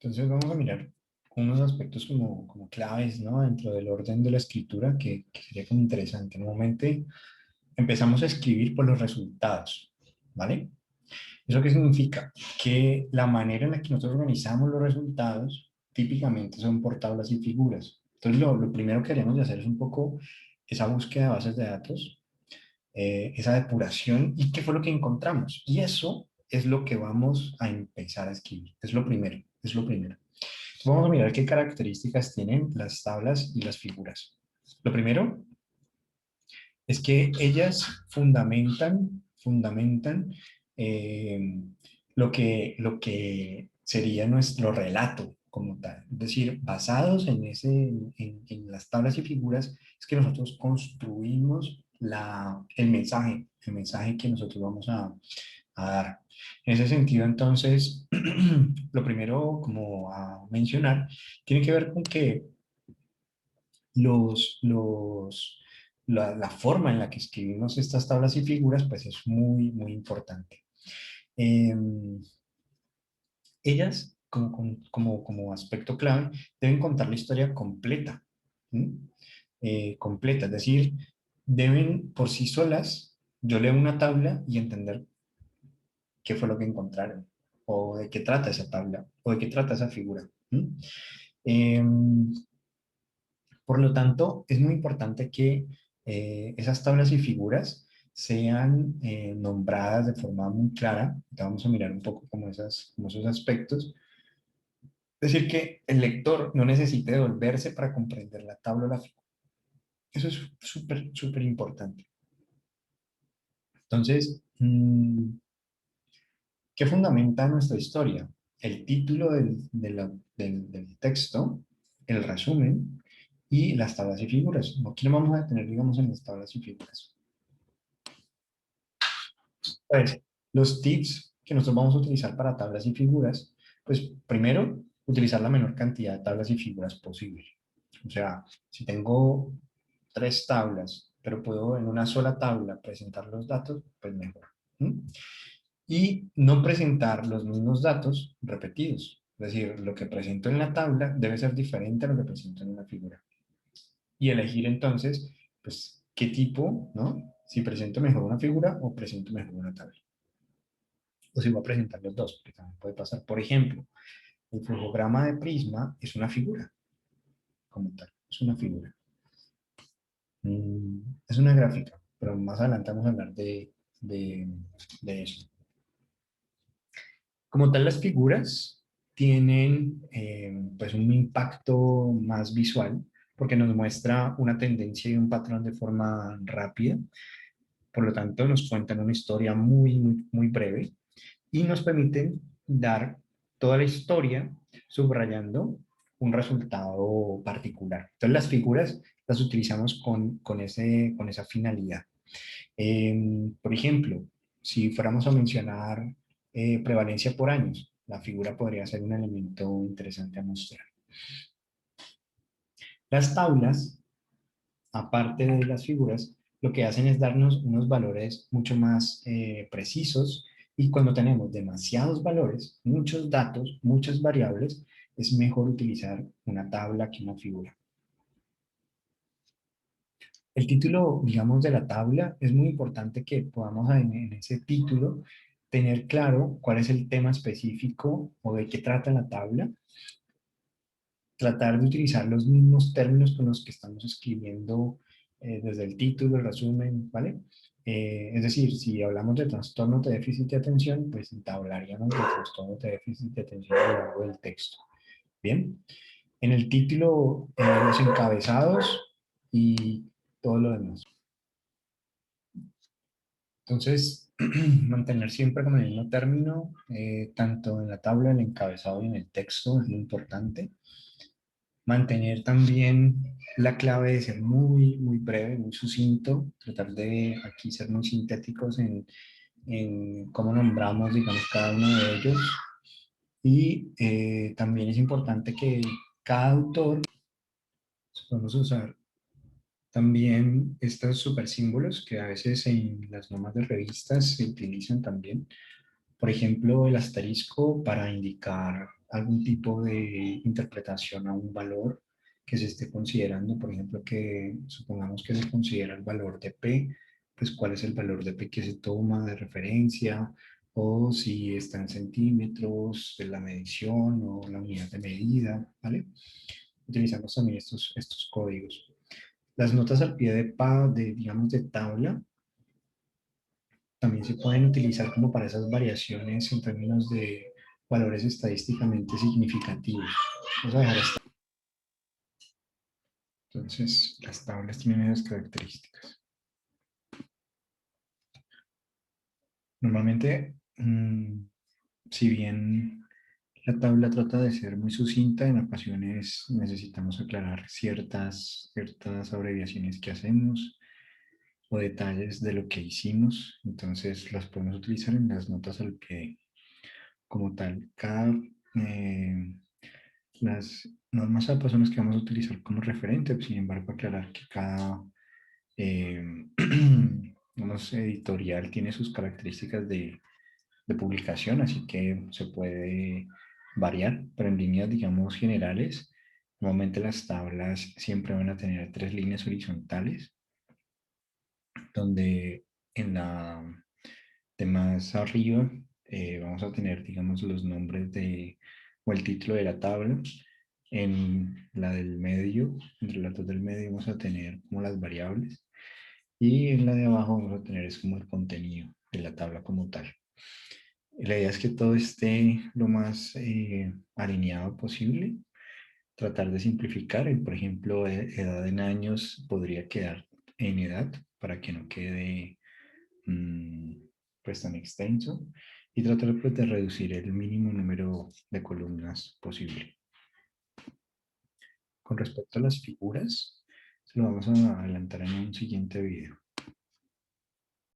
Entonces vamos a mirar unos aspectos como claves, ¿no? Dentro del orden de la escritura que sería como interesante. Normalmente empezamos a escribir por los resultados, ¿vale? ¿Eso qué significa? Que la manera en la que nosotros organizamos los resultados típicamente son por tablas y figuras. Entonces lo primero que haríamos de hacer es un poco esa búsqueda de bases de datos, esa depuración y qué fue lo que encontramos. Y eso es lo que vamos a empezar a escribir. Es lo primero, es lo primero. Vamos a mirar qué características tienen las tablas y las figuras. Lo primero es que ellas fundamentan eh, lo que sería nuestro relato como tal. Es decir, basados en las tablas y figuras, es que nosotros construimos el mensaje que nosotros vamos a dar. En ese sentido, entonces, lo primero como a mencionar tiene que ver con que la forma en la que escribimos estas tablas y figuras, pues es muy, muy importante. Eh, Ellas, como aspecto clave, deben contar la historia completa, ¿sí? Completa, es decir, deben por sí solas, yo leo una tabla y entender qué fue lo que encontraron, o de qué trata esa tabla, o de qué trata esa figura. ¿Sí? Eh, Por lo tanto, es muy importante que esas tablas y figuras sean nombradas de forma muy clara. Ahorita vamos a mirar un poco como esos aspectos. Es decir, que el lector no necesite devolverse para comprender la tabla o la figura. Eso es súper, súper importante. Entonces, ¿qué fundamenta nuestra historia? El título del texto, el resumen y las tablas y figuras. Aquí lo vamos a tener, digamos, en las tablas y figuras. Pues, los tips que nosotros vamos a utilizar para tablas y figuras, pues primero, utilizar la menor cantidad de tablas y figuras posible. O sea, si tengo tres tablas, pero puedo en una sola tabla presentar los datos, pues mejor. ¿Mm? Y no presentar los mismos datos repetidos. Es decir, lo que presento en la tabla debe ser diferente a lo que presento en una figura. Y elegir entonces, pues, qué tipo, ¿no? Si presento mejor una figura o presento mejor una tabla. O si voy a presentar los dos, porque también puede pasar. Por ejemplo, el flujograma de prisma es una figura, como tal, es una figura. Es una gráfica, pero más adelante vamos a hablar de, de eso. Como tal, las figuras tienen pues un impacto más visual porque nos muestra una tendencia y un patrón de forma rápida. Por lo tanto, nos cuentan una historia muy, muy, muy breve y nos permiten dar toda la historia subrayando un resultado particular. Entonces, las figuras las utilizamos con esa finalidad. Por ejemplo, si fuéramos a mencionar prevalencia por años, la figura podría ser un elemento interesante a mostrar. Las tablas, aparte de las figuras, lo que hacen es darnos unos valores mucho más precisos y cuando tenemos demasiados valores, muchos datos, muchas variables, es mejor utilizar una tabla que una figura. El título, digamos, de la tabla, es muy importante que podamos en ese título tener claro cuál es el tema específico o de qué trata la tabla, tratar de utilizar los mismos términos con los que estamos escribiendo desde el título, el resumen, ¿vale? Es decir, si hablamos de trastorno de déficit de atención, pues entablaríamos el trastorno de déficit de atención a lo largo del texto. Bien, en el título, los encabezados y todo lo demás. Entonces, mantener siempre con el mismo término, tanto en la tabla, el encabezado y en el texto es lo importante. Mantener también la clave de ser muy, muy breve, muy sucinto, tratar de aquí ser muy sintéticos en cómo nombramos, digamos, cada uno de ellos. Y también es importante que cada autor, podemos usar también estos supersímbolos que a veces en las normas de revistas se utilizan también. Por ejemplo, el asterisco para indicar algún tipo de interpretación a un valor que se esté considerando, por ejemplo, que supongamos que se considera el valor de P, pues cuál es el valor de P que se toma de referencia, o si está en centímetros, de la medición o la unidad de medida, ¿vale? Utilizamos también estos códigos. Las notas al pie digamos, de tabla también se pueden utilizar como para esas variaciones en términos de valores estadísticamente significativos. Vamos a dejar esto. Entonces, las tablas tienen esas características. Normalmente, si bien la tabla trata de ser muy sucinta, en ocasiones necesitamos aclarar ciertas abreviaciones que hacemos o detalles de lo que hicimos. Entonces, las podemos utilizar en las notas al pie como tal. Eh, las normas APA son las que vamos a utilizar como referente, sin embargo, aclarar que cada eh, digamos, editorial tiene sus características de publicación, así que se puede variar, pero en líneas, digamos, generales, normalmente las tablas siempre van a tener 3 líneas horizontales, donde en la de más arriba vamos a tener, digamos, los nombres o el título de la tabla. En la del medio, entre las dos del medio, vamos a tener como las variables. Y en la de abajo vamos a tener es como el contenido de la tabla como tal. La idea es que todo esté lo más alineado posible. Tratar de simplificar. Por ejemplo, edad en años podría quedar en edad para que no quede mm, pues tan extenso, y tratar pues, de reducir el mínimo número de columnas posible. Con respecto a las figuras, se lo vamos a adelantar en un siguiente video.